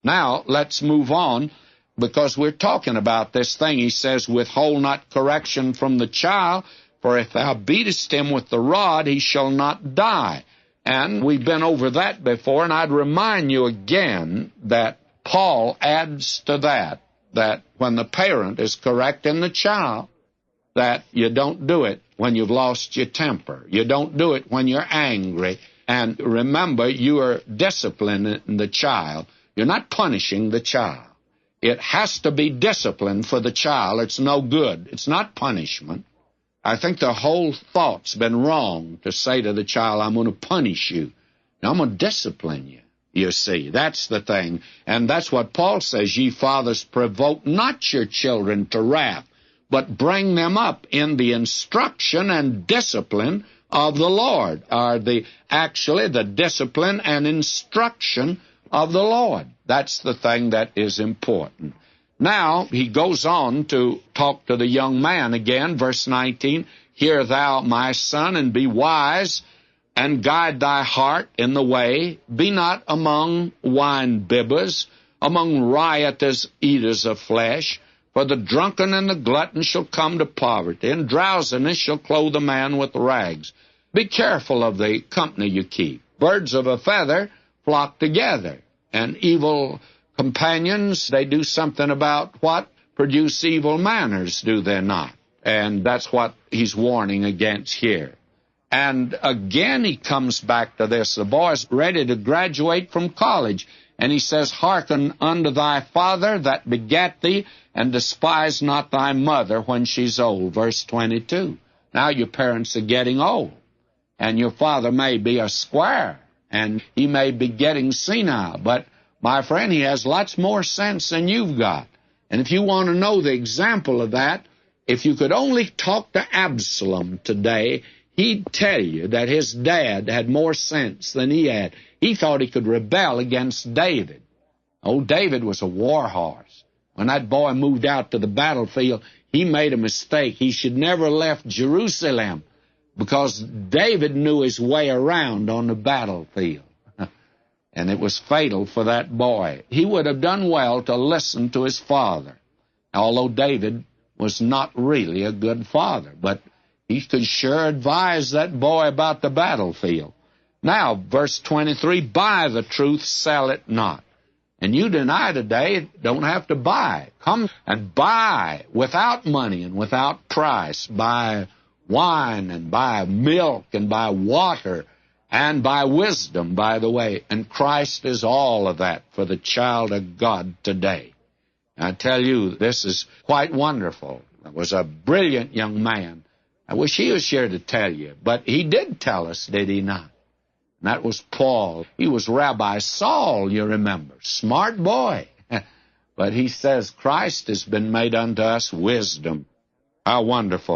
Now, let's move on, because we're talking about this thing. He says, withhold not correction from the child, for if thou beatest him with the rod, he shall not die. And we've been over that before, and I'd remind you again that Paul adds to that when the parent is correcting the child, that you don't do it when you've lost your temper. You don't do it when you're angry. And remember, you are disciplining the child. You're not punishing the child. It has to be discipline for the child. It's no good. It's not punishment. I think the whole thought's been wrong to say to the child, I'm going to punish you. Now, I'm going to discipline you. You see, that's the thing. And that's what Paul says, ye fathers, provoke not your children to wrath, but bring them up in the instruction and discipline of the Lord, or actually the discipline and instruction of the Lord. That's the thing that is important. Now, he goes on to talk to the young man again, verse 19, hear thou, my son, and be wise, and guide thy heart in the way. Be not among wine-bibbers, among riotous eaters of flesh, for the drunken and the glutton shall come to poverty, and drowsiness shall clothe a man with rags. Be careful of the company you keep. Birds of a feather flock together, and evil companions, they do something about what? Produce evil manners, do they not? And that's what he's warning against here. And again he comes back to this. The boy's ready to graduate from college, and he says, hearken unto thy father that begat thee, and despise not thy mother when she's old. Verse 22. Now your parents are getting old, and your father may be a squire, and he may be getting senile, but my friend, he has lots more sense than you've got. And if you want to know the example of that, if you could only talk to Absalom today, he'd tell you that his dad had more sense than he had. He thought he could rebel against David. Old David was a war horse. When that boy moved out to the battlefield, he made a mistake. He should never have left Jerusalem, because David knew his way around on the battlefield. And it was fatal for that boy. He would have done well to listen to his father, although David was not really a good father, but he could sure advise that boy about the battlefield. Now, verse 23, buy the truth, sell it not. And you deny today, don't have to buy. Come and buy without money and without price. Buy wine and buy milk and buy water and by wisdom, by the way. And Christ is all of that for the child of God today. I tell you, this is quite wonderful. It was a brilliant young man. I wish he was here to tell you, but he did tell us, did he not? And that was Paul. He was Rabbi Saul, you remember. Smart boy. But he says, Christ has been made unto us wisdom. How wonderful.